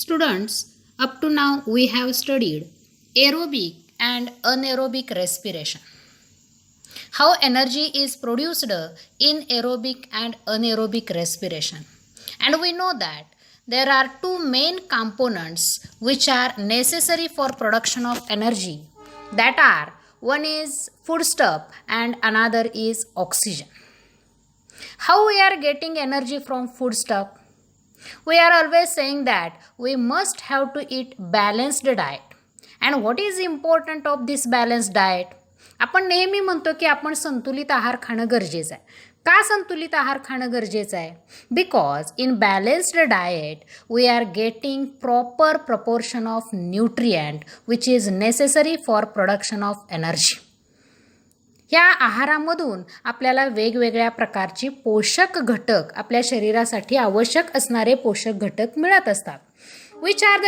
Students, up to now we have studied aerobic and anaerobic respiration. How energy is produced in aerobic and anaerobic respiration. And we know that there are two main components which are necessary for production of energy. That are, one is foodstuff and another is oxygen. How we are getting energy from foodstuff? We are always saying that we must have to eat balanced diet. And what is important of this balanced diet? आपण नेहमी म्हणतो की आपण संतुलित आहार खाणं गरजेचं आहे. का संतुलित आहार खाणं गरजेचं आहे? Because in balanced diet we are getting proper proportion of nutrient which is necessary for production of energy. या आहारामधून आपल्याला वेगवेगळ्या प्रकारचे पोषक घटक आपल्या शरीरासाठी आवश्यक असणारे पोषक घटक मिळत असतात. Which are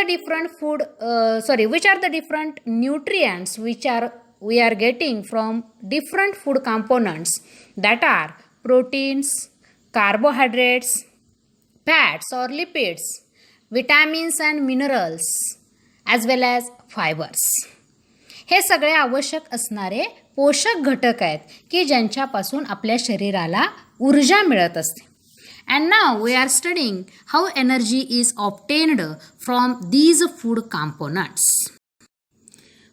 the different nutrients which are we are getting from different food components, that are proteins, carbohydrates, fats or lipids, vitamins and minerals as well as fibers. हे सगळे आवश्यक असणारे पोषक घटक आहेत की ज्यांच्यापासून आपल्या शरीराला ऊर्जा मिळत असते. And now we are studying how energy is obtained from these food components.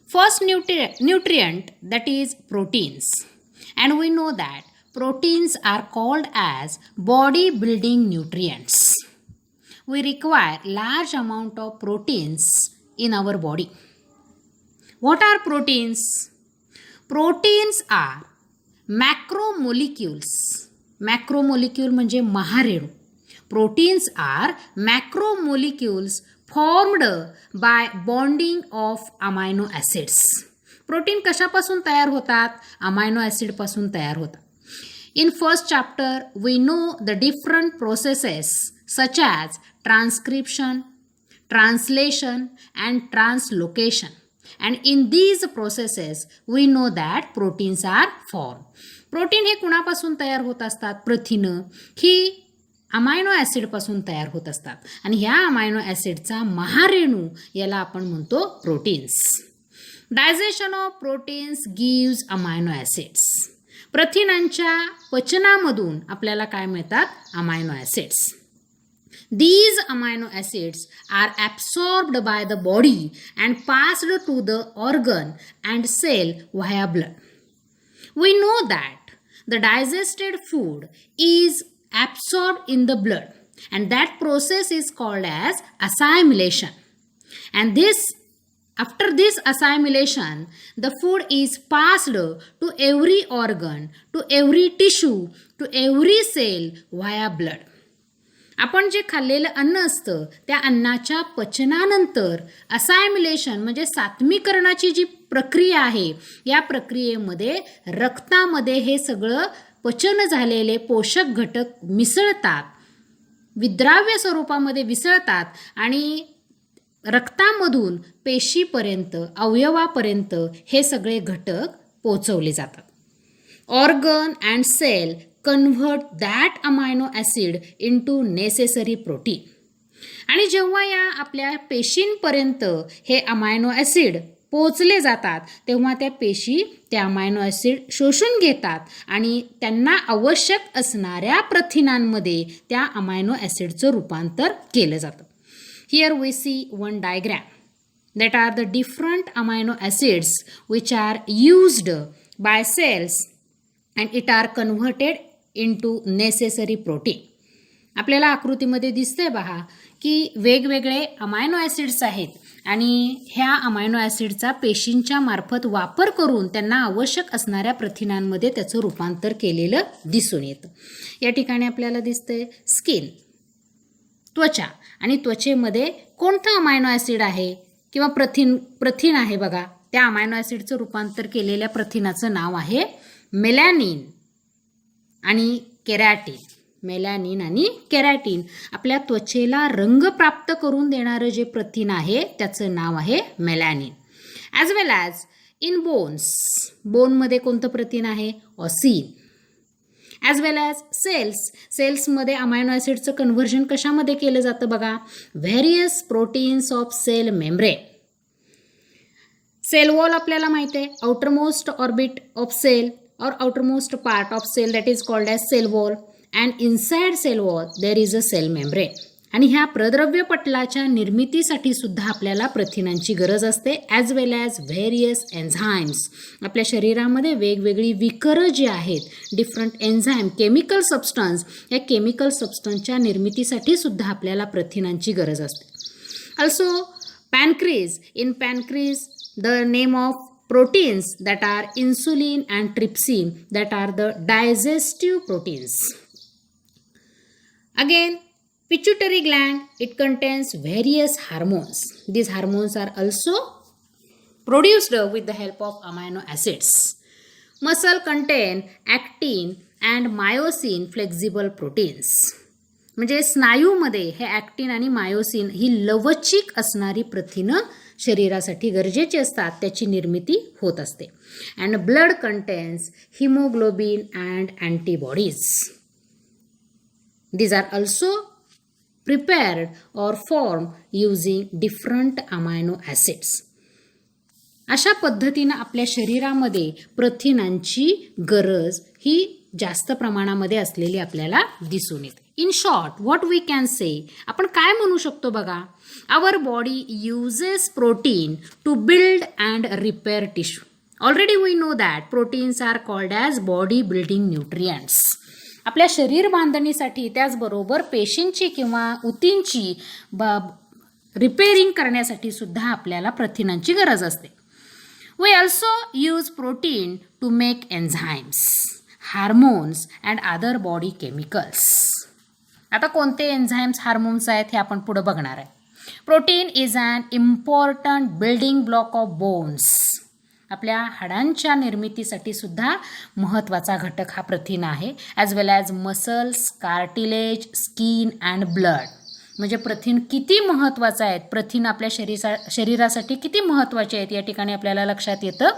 First nutrient, that is proteins, and we know that proteins are called as body building nutrients. We require large amount of proteins in our body. What are proteins? Proteins are macromolecules. Macromolecule म्हणजे महारेणू. Proteins are macromolecules formed by bonding of amino acids. Protein कशापासून तयार होतात? Amino ॲसिडपासून तयार होतात. In first chapter we know the different processes such as transcription, translation and translocation. And in these processes we know that proteins are formed. Protein हे कुणापासून तयार होत असतात? प्रथिनं ही amino ॲसिडपासून तयार होत असतात आणि ह्या अमायनो ॲसिडचा महारेणू याला आपण म्हणतो proteins. Digestion of proteins gives amino acids. प्रथिनांच्या पचनामधून आपल्याला काय मिळतात? Amino acids. These amino acids are absorbed by the body and passed to the organ and cell via blood. We know that the digested food is absorbed in the blood and that process is called as assimilation. And after this assimilation the food is passed to every organ, to every tissue, to every cell via blood. आपण जे खाल्लेलं अन्न असतं त्या अन्नाच्या पचनानंतर असायमिलेशन म्हणजे सात्मीकरणाची जी प्रक्रिया आहे या प्रक्रियेमध्ये रक्तामध्ये हे सगळं पचन झालेले पोषक घटक मिसळतात, विद्राव्य स्वरूपामध्ये मिसळतात आणि रक्तामधून पेशीपर्यंत अवयवापर्यंत हे सगळे घटक पोचवले जातात. Organ and cell convert that amino acid into necessary protein. आणि जेव्हा या आपल्या पेशींपर्यंत हे अमायनो ॲसिड पोचले जातात तेव्हा त्या पेशी त्या अमायनो ॲसिड शोषून घेतात आणि त्यांना आवश्यक असणाऱ्या प्रथिनांमध्ये त्या अमायनो ॲसिडचं रूपांतर केलं जातं. Here we see one diagram that are the different amino acids which are used by cells and it are converted into necessary protein. आपल्याला आकृतीमध्ये दिसतंय पहा की वेगवेगळे अमायनो ॲसिड्स आहेत आणि ह्या अमायनो ॲसिडचा पेशींच्या मार्फत वापर करून त्यांना आवश्यक असणाऱ्या प्रथिनांमध्ये त्याचं रूपांतर केलेलं दिसून येतं. या ठिकाणी आपल्याला दिसतंय स्किन, त्वचा, आणि त्वचेमध्ये कोणतं अमायनो ॲसिड आहे किंवा प्रथिन आहे बघा. त्या अमायनो ॲसिडचं रूपांतर केलेल्या प्रथिनाचं नाव आहे मेलॅनिन आणि केरॅटिन. मेलॅनिन आणि केरॅटिन. आपल्या त्वचेला रंग प्राप्त करून देणारं जे प्रथिन आहे त्याचं नाव आहे melanin. As well as in bones. बोनमध्ये कोणतं प्रथिन आहे? ऑसिन. ॲज वेल ॲज सेल्समध्ये अमायनो ॲसिडचं कन्व्हर्जन कशामध्ये केलं जातं बघा, various proteins of cell membrane. Cell wall आपल्याला माहिती आहे, outermost orbit of cell or outermost part of cell that is called as cell wall, and inside cell wall there is a cell membrane. आणि ह्या प्रद्रव्य पटलाच्या निर्मितीसाठी सुद्धा आपल्याला प्रथिनांची गरज असते, as well as various enzymes. आपल्या शरीरामध्ये वेगवेगळी विकरं जी आहेत, डिफरंट एन्झाईम, केमिकल सबस्टन्स, या केमिकल सबस्टन्सच्या निर्मितीसाठी सुद्धा आपल्याला प्रथिनांची गरज असते. Also pancreas, in pancreas the name of proteins that are insulin and trypsin, that are the digestive proteins. Again, pituitary gland, it contains various hormones. These hormones are also produced with the help of amino acids. Muscle contain actin and myosin flexible proteins. म्हणजे स्नायूमध्ये हे ॲक्टिन आणि myosin ही लवचिक असणारी प्रथिनं शरीरासाठी गरजेची असतात, त्याची निर्मिती होत असते. And blood contains haemoglobin and antibodies. These are also prepared or form using different amino acids. अशा पद्धतीनं आपल्या शरीरामध्ये प्रथिनांची गरज ही जास्त प्रमाणामध्ये असलेली आपल्याला दिसून येते. In short what we can say, आपण काय म्हणू शकतो बघा, our body uses protein to build and repair tissue. Already we know that proteins are called as body building nutrients. आपल्या शरीर बांधणीसाठी, त्याचबरोबर पेशींची किंवा ऊतींची रिपेअरिंग करण्यासाठी सुद्धा आपल्याला प्रथिनांची गरज असते. We also use protein to make enzymes, hormones and other body chemicals. आता कोणते एन्झाईम्स, हार्मोन्स आहेत हे आपण पुढे बघणार आहे. Protein is an important building block of bones. आपल्या हाडांच्या निर्मितीसाठी सुद्धा महत्त्वाचा घटक हा प्रथिन आहे, as well as muscles, cartilage, skin and blood. म्हणजे प्रथिन किती महत्त्वाचं आहे, प्रथिन आपल्या शरीरासाठी किती महत्त्वाचे आहेत या ठिकाणी आपल्याला लक्षात येतं.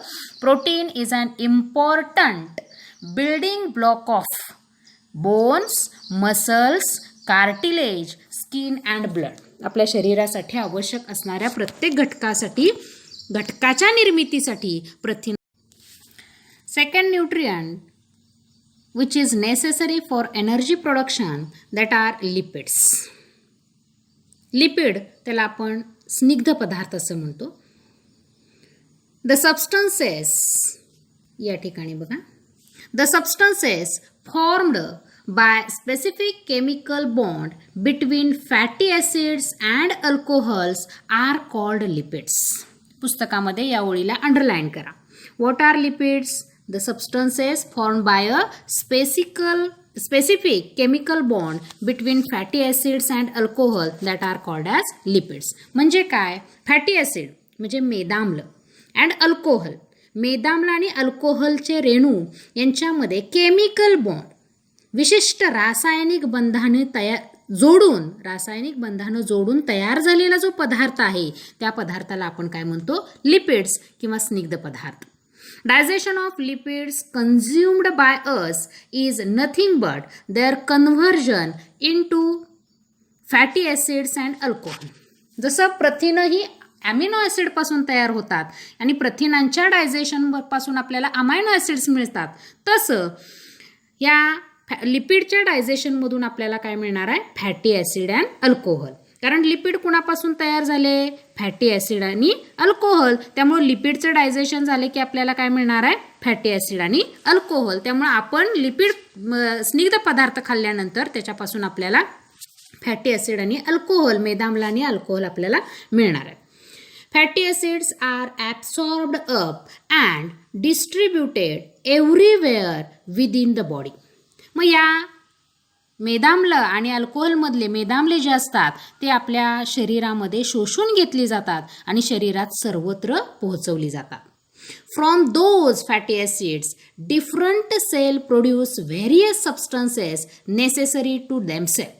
Protein is an important building block of bones, muscles, cartilage, skin and blood. आपल्या शरीरासाठी आवश्यक असणाऱ्या प्रत्येक घटकाच्या निर्मितीसाठी प्रथिन. Second nutrient which is necessary for energy production, that are lipids. Lipid त्याला आपण स्निग्ध पदार्थ असं म्हणतो. द सबस्टन्सेस, या ठिकाणी बघा, the substances formed by specific chemical bond between fatty acids and alcohols are called lipids. पुस्तकामध्ये या ओळीला अंडरलाईन करा. What are lipids? The substances formed by a specific chemical bond between fatty acids and alcohol that are called as lipids. म्हणजे काय? Fatty acid म्हणजे मेदाम्ल and alcohol, मेदाम्ल आणि अल्कोहोलचे रेणू यांच्यामध्ये केमिकल बॉन्ड, विशिष्ट रासायनिक बंधाने रासायनिक बंधानं जोडून तयार झालेला जो पदार्थ आहे त्या पदार्थाला आपण काय म्हणतो? लिपिड्स किंवा स्निग्ध पदार्थ. Digestion of lipids consumed by us is nothing but their conversion into fatty acids and alcohol. जसं प्रथिनं ही ॲमिनो ॲसिडपासून तयार होतात आणि प्रथिनांच्या डायजेशनपासून आपल्याला अमायनो ॲसिड्स मिळतात, तसं या लिपिडच्या डायजेशनमधून आपल्याला काय मिळणार आहे? Fatty acid and alcohol. कारण लिपिड कुणापासून तयार झाले? फॅटी ॲसिड आणि अल्कोहोल. त्यामुळे लिपिडचं डायजेशन झाले की आपल्याला काय मिळणार आहे? फॅटी ॲसिड आणि अल्कोहोल. त्यामुळे आपण लिपिड स्निग्ध पदार्थ खाल्ल्यानंतर त्याच्यापासून आपल्याला फॅटी ॲसिड आणि अल्कोहोल, मेदाम्ल आणि अल्कोहोल आपल्याला मिळणार आहे. Fatty acids are absorbed up and distributed everywhere within the body. मग या मेदाम्ल आणि अल्कोहोलमधले मेदाम्ले जे असतात ते आपल्या शरीरामध्ये शोषून घेतली जातात आणि शरीरात सर्वत्र पोहोचवली जातात. From those fatty acids different cell produce various substances necessary to themselves.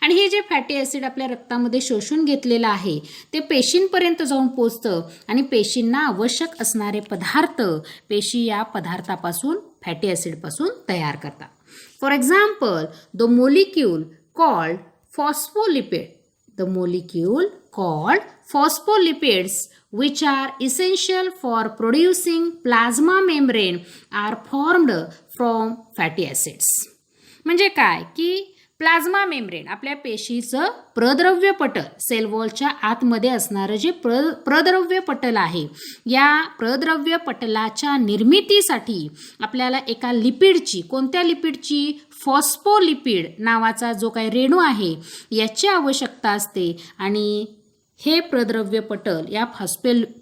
आणि हे जे फॅटी ॲसिड आपल्या रक्तामध्ये शोषून घेतलेलं आहे ते पेशींपर्यंत जाऊन पोचतं आणि पेशींना आवश्यक असणारे पदार्थ पेशी या पदार्थापासून, फॅटी ॲसिडपासून तयार करतात. For example the molecule called phospholipid. The molecule called phospholipids, which are essential for producing plasma membrane, are formed from fatty acids. म्हणजे काय की प्लाझ्मा मेम्ब्रेन आपल्या पेशीचं प्रद्रव्य पटल, सेल वॉलच्या आतमध्ये असणारं जे प्रद्रव्य पटल आहे, या प्रद्रव्य पटलाच्या निर्मितीसाठी आपल्याला एका लिपिडची, कोणत्या लिपिडची, फॉस्फोलिपिड नावाचा जो काही रेणू आहे याची आवश्यकता असते आणि हे प्रद्रव्य पटल या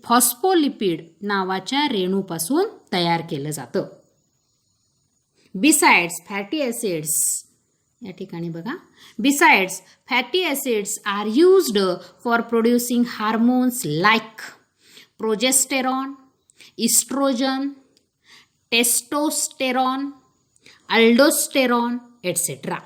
फॉस्फोलिपिड नावाच्या रेणूपासून तयार केलं जातं. बिसाइड्स फॅटी ॲसिड्स, या ठिकाणी बघा, besides fatty acids are used for producing hormones like progesterone, oestrogen, testosterone, aldosterone etcetera.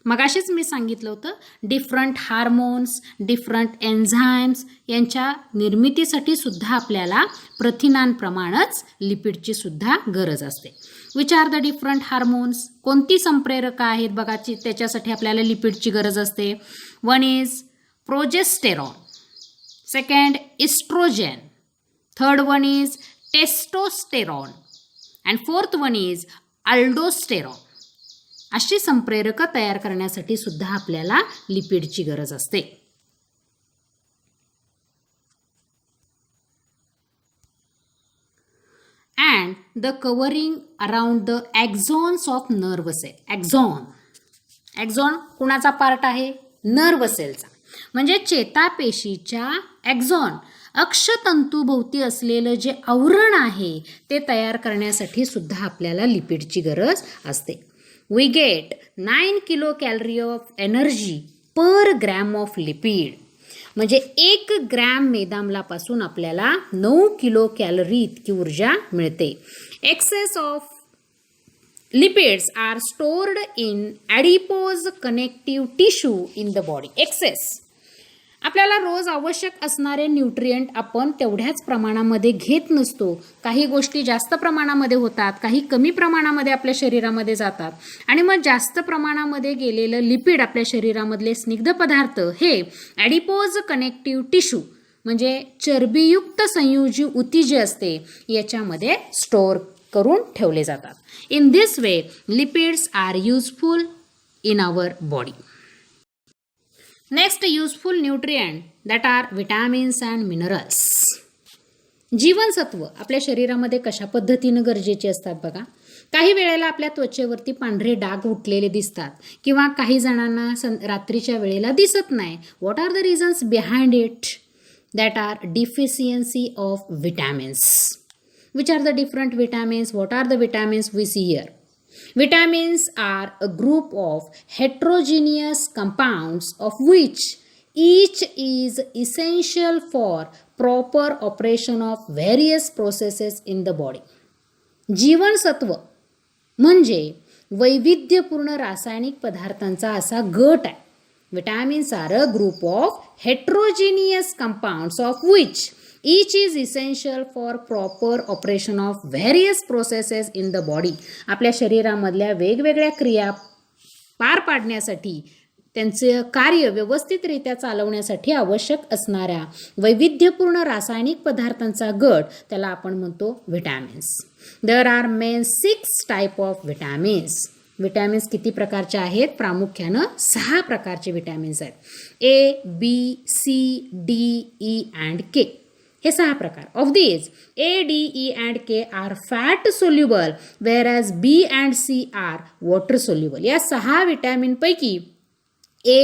मगाशीच मी सांगितलं होतं डिफरंट हार्मोन्स, डिफरंट एन्झाईम्स यांच्या निर्मितीसाठी सुद्धा आपल्याला प्रथिनांप्रमाणेच लिपिडची सुद्धा गरज असते. Which are the different hormones, कोणती संप्रेरक आहेत बघा त्याच्यासाठी आपल्याला लिपिडची गरज असते. One is progesterone, second estrogen, third one is testosterone and fourth one is aldosterone. अशी संप्रेरक तयार करण्यासाठी सुद्धा आपल्याला लिपिडची गरज असते. And the covering around the axons of nerve cell. Axon कुणाचा पार्ट आहे, नर्व सेलचा. म्हणजे चेतापेशीच्या एक्झॉन अक्षतंतूभोवती असलेलं जे आवरण आहे ते तयार करण्यासाठी सुद्धा आपल्याला लिपिडची गरज असते. We get 9 kilocalorie of energy per gram of lipid. म्हणजे 1 ग्रॅम मेदाम्लापासून आपल्याला 9 किलो कॅलरी इतकी ऊर्जा मिळते. Excess of lipids are stored in adipose connective tissue in the body. Excess आपल्याला रोज आवश्यक असणारे न्यूट्रिएंट आपण तेवढ्याच प्रमाणामध्ये घेत नसतो. काही गोष्टी जास्त प्रमाणामध्ये होतात, काही कमी प्रमाणामध्ये आपल्या शरीरामध्ये जातात आणि मग जास्त प्रमाणामध्ये गेलेलं लिपिड आपल्या शरीरामधले स्निग्ध पदार्थ हे ॲडिपोज कनेक्टिव्ह टिश्यू म्हणजे चरबीयुक्त संयोजी ऊती जे असते याच्यामध्ये स्टोअर करून ठेवले जातात. In this way lipids are useful in our body. Next useful nutrient that are vitamins and minerals. जीवनसत्व आपल्या शरीरामध्ये कशा पद्धतीनं गरजेचे असतात बघा. काही वेळेला आपल्या त्वचेवरती पांढरे डाग उठलेले दिसतात किंवा काही जणांना रात्रीच्या वेळेला दिसत नाही. What are the reasons behind it? That are deficiency of vitamins. Which are the different vitamins? What are the vitamins we see here? Vitamins are a group of heterogeneous compounds of which each is essential for proper operation of various processes in the body. जीवनसत्व म्हणजे वैविध्यपूर्ण रासायनिक पदार्थांचा असा गट आहे. Vitamins are a group of heterogeneous compounds of which each is essential for proper operation of various processes in the body. आपल्या शरीरामधल्या वेगवेगळ्या क्रिया पार पाडण्यासाठी, त्यांचे कार्य व्यवस्थितरित्या चालवण्यासाठी आवश्यक असणाऱ्या वैविध्यपूर्ण रासायनिक पदार्थांचा गट त्याला आपण म्हणतो vitamins. There are main 6 type of vitamins. Vitamins किती प्रकारचे आहेत? प्रामुख्यानं 6 प्रकारचे विटॅमिन्स आहेत. A, B, C, D, E and K. हे 6 प्रकार. Of these A, D, E and K are fat soluble whereas B and C are water soluble. या 6 विटॅमिनपैकी A,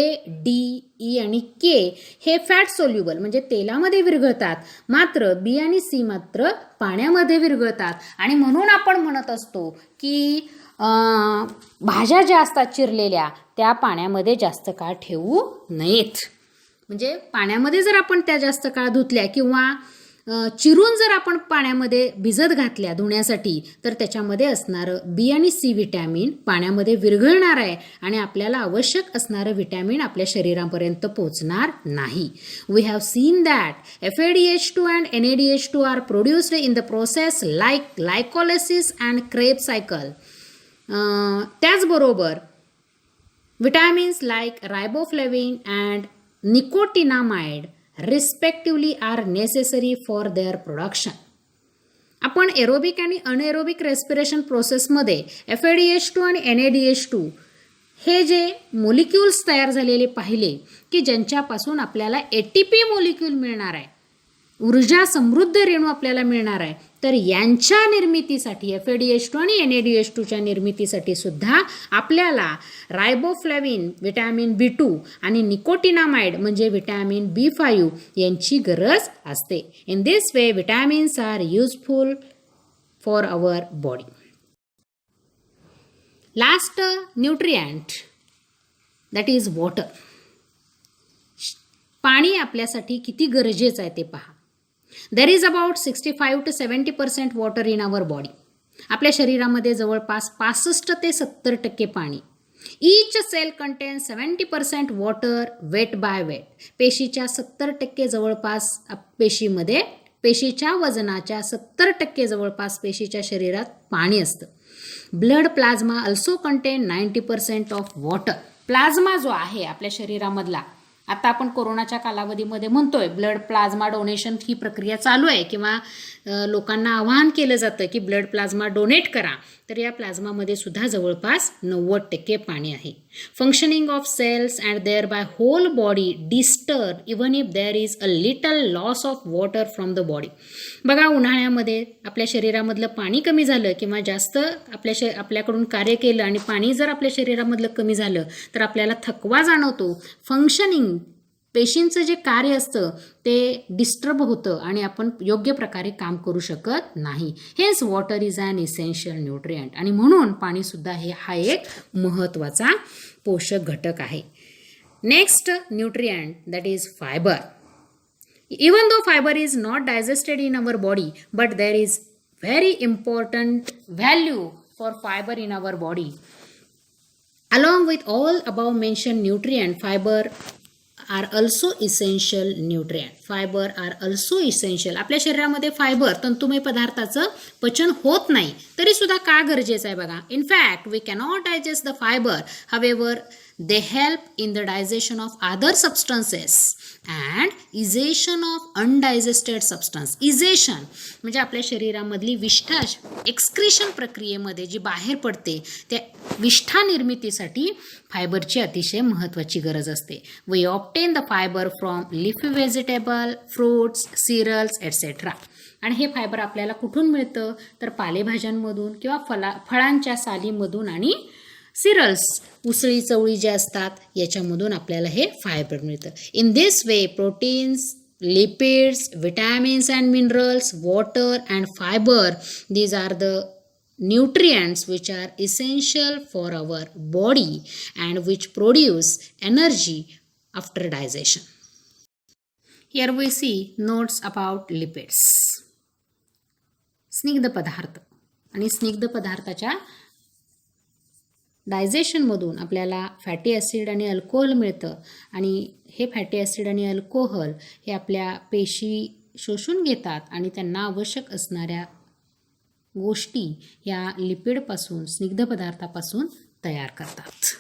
D, E आणि K हे फॅट सोल्युबल म्हणजे तेलामध्ये विरघळतात, मात्र B आणि C मात्र पाण्यामध्ये विरघळतात. आणि म्हणून आपण म्हणत असतो की भाज्या ज्या असतात चिरलेल्या त्या पाण्यामध्ये जास्त काळ ठेवू नयेत. म्हणजे पाण्यामध्ये जर आपण त्या जास्त काळ धुतल्या किंवा चिरून जर आपण पाण्यामध्ये भिजत घातल्या धुण्यासाठी तर त्याच्यामध्ये असणारं बी आणि सी विटॅमिन पाण्यामध्ये विरघळणार आहे आणि आपल्याला आवश्यक असणारं विटॅमिन आपल्या शरीरापर्यंत पोहोचणार नाही. We have seen that FADH2 and NADH2 R produced in the process like glycolysis and Krebs cycle. त्याचबरोबर vitamins like riboflavin and nicotinamide respectively are necessary for their production. आपण एरोबिक आणि अनएरोबिक रेस्पिरेशन प्रोसेसमध्ये FADH2 आणि NADH2 हे जे molecules तयार झालेले पाहिले की ज्यांच्यापासून आपल्याला ATP मोलिक्यूल मिळणार आहे, ऊर्जा समृद्ध रेणू आपल्याला मिळणार आहे, तर यांच्या निर्मितीसाठी FADH2 आणि NADH2च्या निर्मितीसाठी सुद्धा आपल्याला रायबोफ्लॅविन विटॅमिन B2 आणि निकोटिनामाइड म्हणजे विटॅमिन B5 यांची गरज असते. In this way vitamins are useful for our body. Last nutrient that is water. पाणी आपल्यासाठी किती गरजेचं आहे ते पहा. There is about 65 to 70% water in our body. आपल्या शरीरामध्ये जवळपास 65 ते 70% पाणी. Each cell contain 70% water weight by weight. पेशीच्या 70% जवळपास पेशीमध्ये, पेशीच्या वजनाच्या 70% जवळपास पेशीच्या शरीरात पाणी असतं. Blood plasma also content 90% of water. Plasma जो आहे आपल्या शरीरामधला, आता आपण कोरोनाच्या कालावधीमध्ये म्हणतोय ब्लड प्लाझ्मा डोनेशन ही प्रक्रिया चालू आहे किंवा लोकांना आवाहन केलं जातं की ब्लड प्लाझ्मा डोनेट करा, तर या प्लाझ्मामध्ये सुद्धा जवळपास 90% पाणी आहे. Functioning of cells and thereby whole body disturb even if there is a little loss of water from the body. बघा, उन्हाळ्यामध्ये आपल्या शरीरामधलं पाणी कमी झालं किंवा जास्त आपल्याकडून कार्य केलं आणि पाणी जर आपल्या शरीरामधलं कमी झालं तर आपल्याला थकवा जाणवतो. फंक्शनिंग, पेशींचं जे कार्य असतं ते डिस्टर्ब होतं आणि आपण योग्य प्रकारे काम करू शकत नाही. हेच water is an essential nutrient. आणि म्हणून पाणीसुद्धा हा एक महत्त्वाचा पोषक घटक आहे. Next nutrient that is fibre. Even though fiber is not digested in our body, but there is very important value for fiber in our body. Along with all above mentioned nutrient, fiber are also essential nutrient. Fiber are also essential. आपल्या शरीरामध्ये fibre, तंतुमय पदार्थाचं पचन होत नाही तरी सुद्धा का गरजेचं आहे बघा. In fact, we cannot digest the fiber. However, they help in the digestion of other substances and egestion of undigested substance. Egestion म्हणजे आपल्या शरीरामधली विष्ठा एक्सक्रिशन प्रक्रियेमध्ये जी बाहेर पडते त्या विष्ठा निर्मितीसाठी फायबरची अतिशय महत्त्वाची गरज असते. We obtain the fiber from leafy vegetable, fruits, cereals, etc. आणि हे फायबर आपल्याला कुठून मिळतं तर पालेभाज्यांमधून किंवा फळांच्या सालीमधून आणि सिरल्स, उसळी चवळी जे असतात याच्यामधून आपल्याला हे फायबर मिळतं. In this way proteins, lipids, vitamins and minerals, water and fibre, these are the nutrients which are essential for our body and which produce energy after digestion. Here we see notes about lipids. स्निग्ध पदार्थ आणि स्निग्ध पदार्थाच्या डायजेशनमधून आपल्याला fatty acid आणि alcohol मिळतं आणि हे फॅटी ॲसिड आणि अल्कोहोल हे आपल्या पेशी शोषून घेतात आणि त्यांना आवश्यक असणाऱ्या गोष्टी या लिपिडपासून, स्निग्ध पदार्थापासून तयार करतात.